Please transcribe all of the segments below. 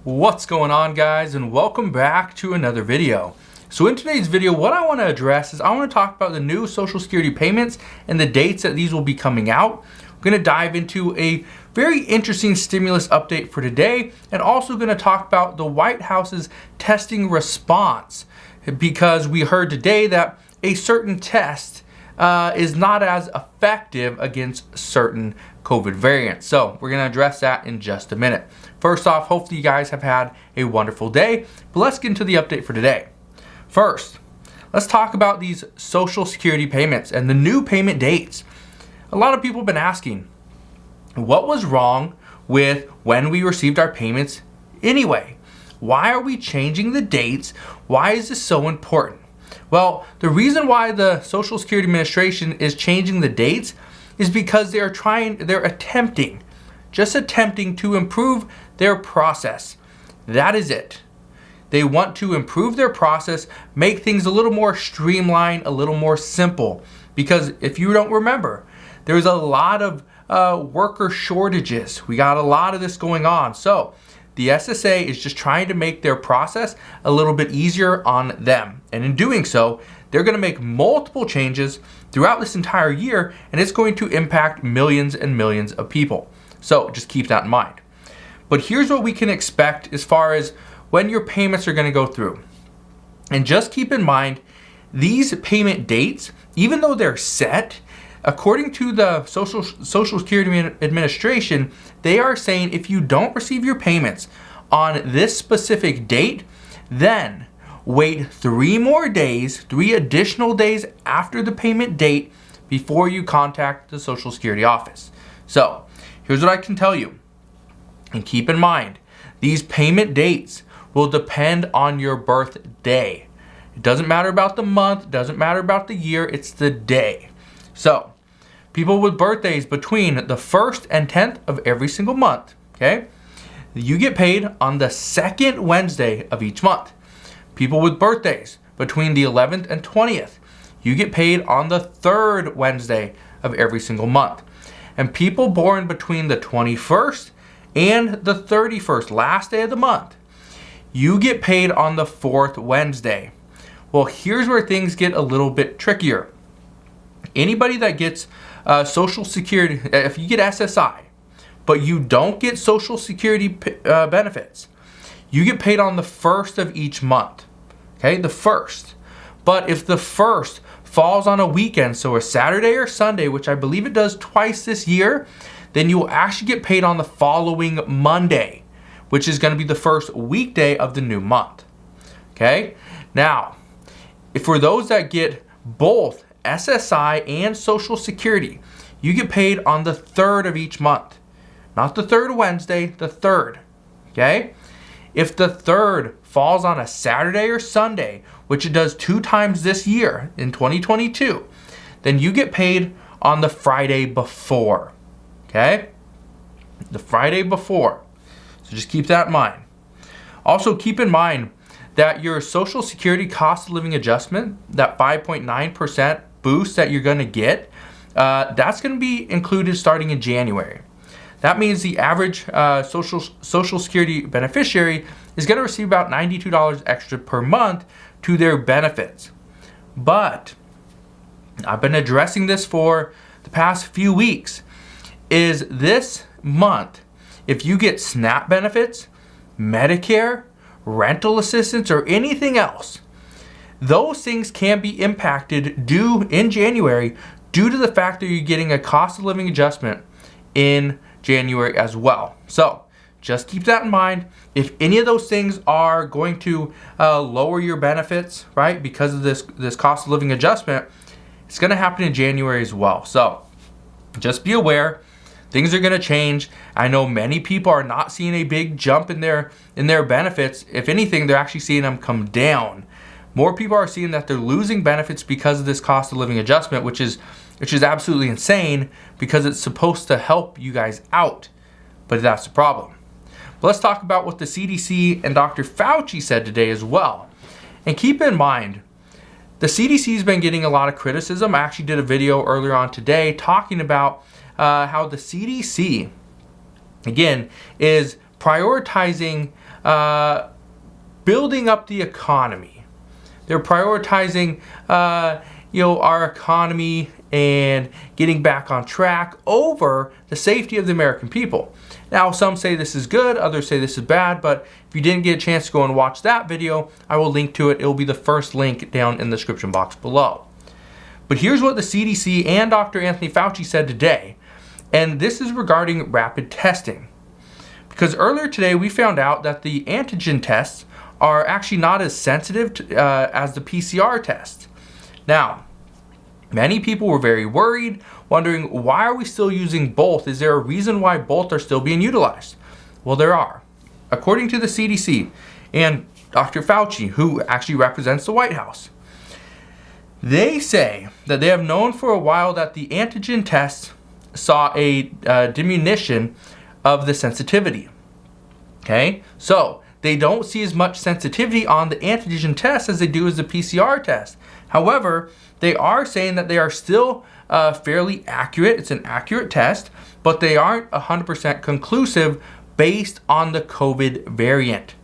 What's going on, guys, and welcome back to another video. So in today's video, what I want to address is I want to talk about the new Social Security payments and the dates that these will be coming out. We're going to dive into a very interesting stimulus update for today, and also going to talk about the White House's testing response, because we heard today that a certain test is not as effective against certain COVID variants. So we're going to address that in just a minute. First off, hopefully you guys have had a wonderful day, but let's get into the update for today. First, let's talk about these Social Security payments and the new payment dates. A lot of people have been asking, what was wrong with when we received our payments anyway? Why are we changing the dates? Why is this so important? Well, the reason why the Social Security Administration is changing the dates is because they're attempting to improve their process. That is it. They want to improve their process, make things a little more streamlined, a little more simple. Because if you don't remember, there's a lot of worker shortages. We got a lot of this going on. So the SSA is just trying to make their process a little bit easier on them. And in doing so, they're going to make multiple changes throughout this entire year, and it's going to impact millions and millions of people. So just keep that in mind. But here's what we can expect as far as when your payments are going to go through. And just keep in mind, these payment dates, even though they're set, according to the Social Security Administration, they are saying if you don't receive your payments on this specific date, then wait 3 additional days after the payment date before you contact the Social Security office. So here's what I can tell you. And keep in mind, these payment dates will depend on your birthday. It doesn't matter about the month, it doesn't matter about the year, it's the day. So people with birthdays between the 1st and 10th of every single month, okay, you get paid on the 2nd Wednesday of each month. People with birthdays between the 11th and 20th, you get paid on the 3rd Wednesday of every single month. And people born between the 21st and the 31st, last day of the month, you get paid on the 4th Wednesday. Well, here's where things get a little bit trickier. Anybody that gets Social Security, if you get SSI, but you don't get Social Security benefits, you get paid on the 1st of each month. Okay, the 1st. But if the 1st falls on a weekend, so a Saturday or Sunday, which I believe it does twice this year, then you will actually get paid on the following Monday, which is going to be the first weekday of the new month. Okay, now, for those that get both SSI and Social Security, you get paid on the 3rd of each month. Not the 3rd Wednesday, the 3rd. Okay? If the 3rd falls on a Saturday or Sunday, which it does 2 times this year in 2022, then you get paid on the Friday before. Okay? The Friday before. So just keep that in mind. Also keep in mind that your Social Security cost of living adjustment, that 5.9% boost that you're going to get, that's going to be included starting in January. That means the average Social Security beneficiary is going to receive about $92 extra per month to their benefits. But I've been addressing this for the past few weeks. Is this month, if you get SNAP benefits, Medicare, rental assistance, or anything else, those things can be impacted due in January due to the fact that you're getting a cost of living adjustment in January as well. So just keep that in mind. If any of those things are going to lower your benefits, right, because of this cost of living adjustment, it's going to happen in January as well. So just be aware. Things are going to change. I know many people are not seeing a big jump in their benefits. If anything, they're actually seeing them come down. More people are seeing that they're losing benefits because of this cost of living adjustment, which is absolutely insane because it's supposed to help you guys out. But that's the problem. But let's talk about what the CDC and Dr. Fauci said today as well. And keep in mind, the CDC has been getting a lot of criticism. I actually did a video earlier on today talking about how the CDC, again, is prioritizing building up the economy. They're prioritizing, our economy and getting back on track over the safety of the American people. Now, some say this is good, others say this is bad, but if you didn't get a chance to go and watch that video, I will link to it. It will be the first link down in the description box below. But here's what the CDC and Dr. Anthony Fauci said today, and this is regarding rapid testing. Because earlier today, we found out that the antigen tests are actually not as sensitive as the PCR test. Now, many people were very worried, wondering, why are we still using both? Is there a reason why both are still being utilized? Well, there are. According to the CDC and Dr. Fauci, who actually represents the White House, they say that they have known for a while that the antigen tests saw a diminution of the sensitivity. Okay, so they don't see as much sensitivity on the antigen test as they do as the PCR test. However, they are saying that they are still fairly accurate. It's an accurate test, but they aren't 100% conclusive based on the COVID variant.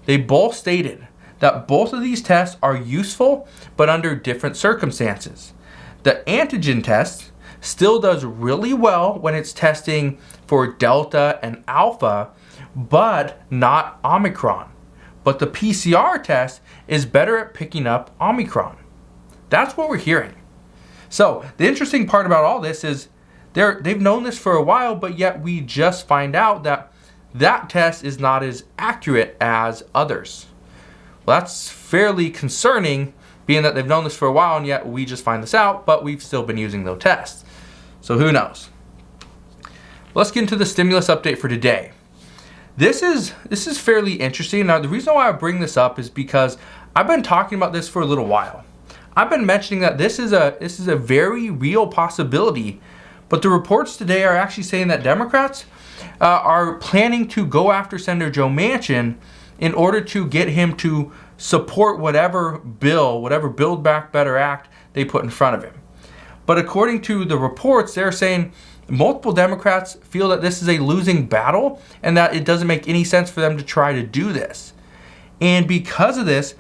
They both stated that both of these tests are useful, but under different circumstances. The antigen test still does really well when it's testing for Delta and Alpha, but not Omicron. But the PCR test is better at picking up Omicron. That's what we're hearing. So the interesting part about all this is they've known this for a while, but yet we just find out that that test is not as accurate as others. Well, that's fairly concerning, being that they've known this for a while and yet we just find this out, but we've still been using those tests. So who knows? Let's get into the stimulus update for today. This is fairly interesting. Now, the reason why I bring this up is because I've been talking about this for a little while. I've been mentioning that this is a very real possibility, but the reports today are actually saying that Democrats are planning to go after Senator Joe Manchin in order to get him to support whatever Build Back Better Act they put in front of him. But according to the reports, they're saying multiple Democrats feel that this is a losing battle and that it doesn't make any sense for them to try to do this. And because of this,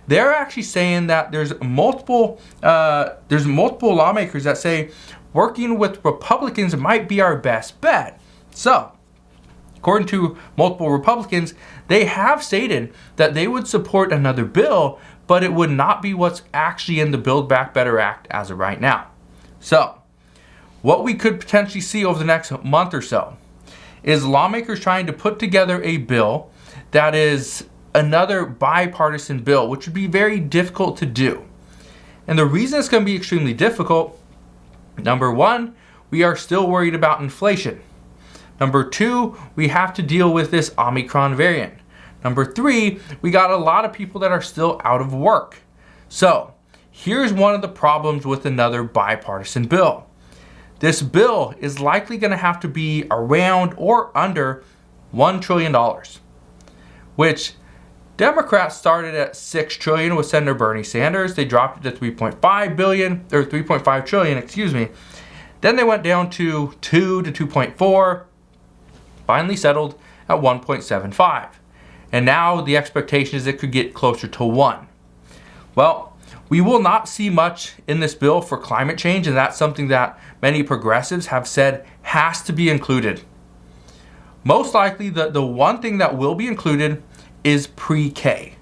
they're actually saying that there's multiple lawmakers that say working with Republicans might be our best bet. So, according to multiple Republicans, they have stated that they would support another bill, but it would not be what's actually in the Build Back Better Act as of right now. So, what we could potentially see over the next month or so is lawmakers trying to put together a bill that is another bipartisan bill, which would be very difficult to do. And the reason it's going to be extremely difficult, number one, we are still worried about inflation. Number two, we have to deal with this Omicron variant. Number three, we got a lot of people that are still out of work. So, here's one of the problems with another bipartisan bill. This bill is likely going to have to be around or under $1 trillion, which Democrats started at $6 trillion with Senator Bernie Sanders. They dropped it to $3.5 trillion. Then they went down to 2 to 2.4, finally settled at 1.75. And now the expectation is it could get closer to 1. Well, we will not see much in this bill for climate change, and that's something that many progressives have said has to be included. Most likely, the one thing that will be included is pre-K.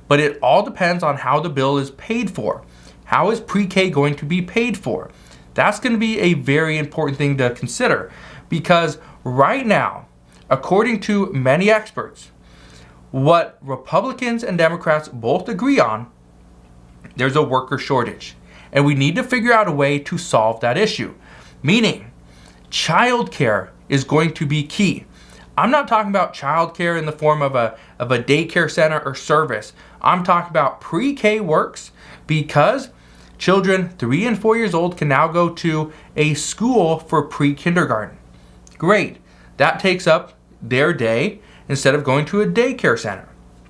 But it all depends on how the bill is paid for. How is pre-K going to be paid for? That's going to be a very important thing to consider, because right now, according to many experts, what Republicans and Democrats both agree on, there's a worker shortage. And we need to figure out a way to solve that issue. Meaning, childcare is going to be key. I'm not talking about childcare in the form of a daycare center or service. I'm talking about pre-K works, because children 3 and 4 years old can now go to a school for pre-kindergarten. Great. That takes up their day instead of going to a daycare center.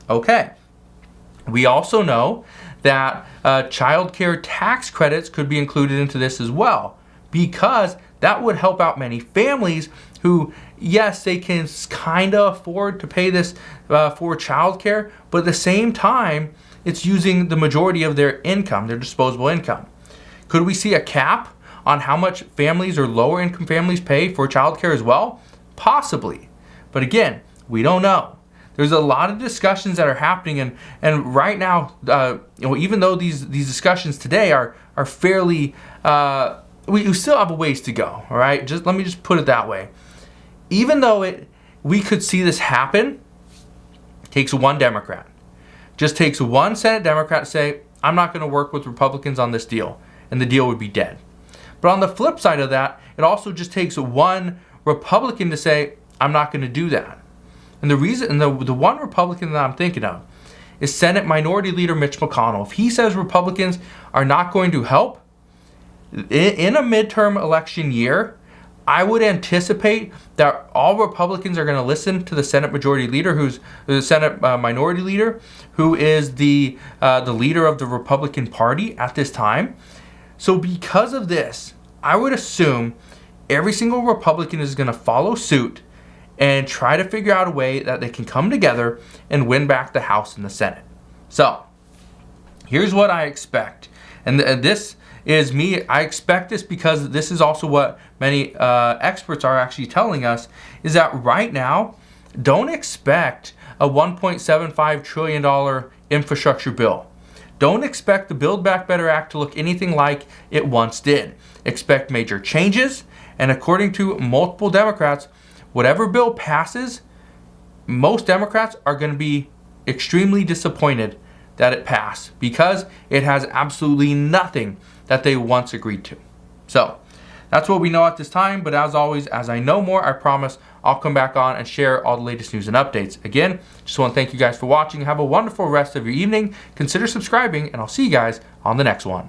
Okay. We also know that childcare tax credits could be included into this as well, because that would help out many families who, yes, they can kind of afford to pay this for childcare, but at the same time, it's using the majority of their income, their disposable income. Could we see a cap on how much families or lower income families pay for childcare as well? Possibly. But again, we don't know. There's a lot of discussions that are happening, and right now, even though these discussions today are fairly, we still have a ways to go. All right, let me just put it that way. Even though we could see this happen, it takes one Democrat. Just takes one Senate Democrat to say, I'm not going to work with Republicans on this deal, and the deal would be dead. But on the flip side of that, it also just takes one Republican to say, I'm not going to do that. And the reason, and the one Republican that I'm thinking of is Senate Minority Leader Mitch McConnell. If he says Republicans are not going to help in a midterm election year, I would anticipate that all Republicans are going to listen to the Senate Majority Leader, who's the Senate Minority Leader, who is the leader of the Republican Party at this time. So because of this, I would assume every single Republican is going to follow suit and try to figure out a way that they can come together and win back the House and the Senate. So here's what I expect. And this is me. I expect this because this is also what many experts are actually telling us, is that right now, don't expect a $1.75 trillion infrastructure bill. Don't expect the Build Back Better Act to look anything like it once did. Expect major changes, and according to multiple Democrats, whatever bill passes, most Democrats are going to be extremely disappointed that it passed because it has absolutely nothing that they once agreed to. So that's what we know at this time, but as always, as I know more, I promise I'll come back on and share all the latest news and updates. Again, just want to thank you guys for watching. Have a wonderful rest of your evening. Consider subscribing, and I'll see you guys on the next one.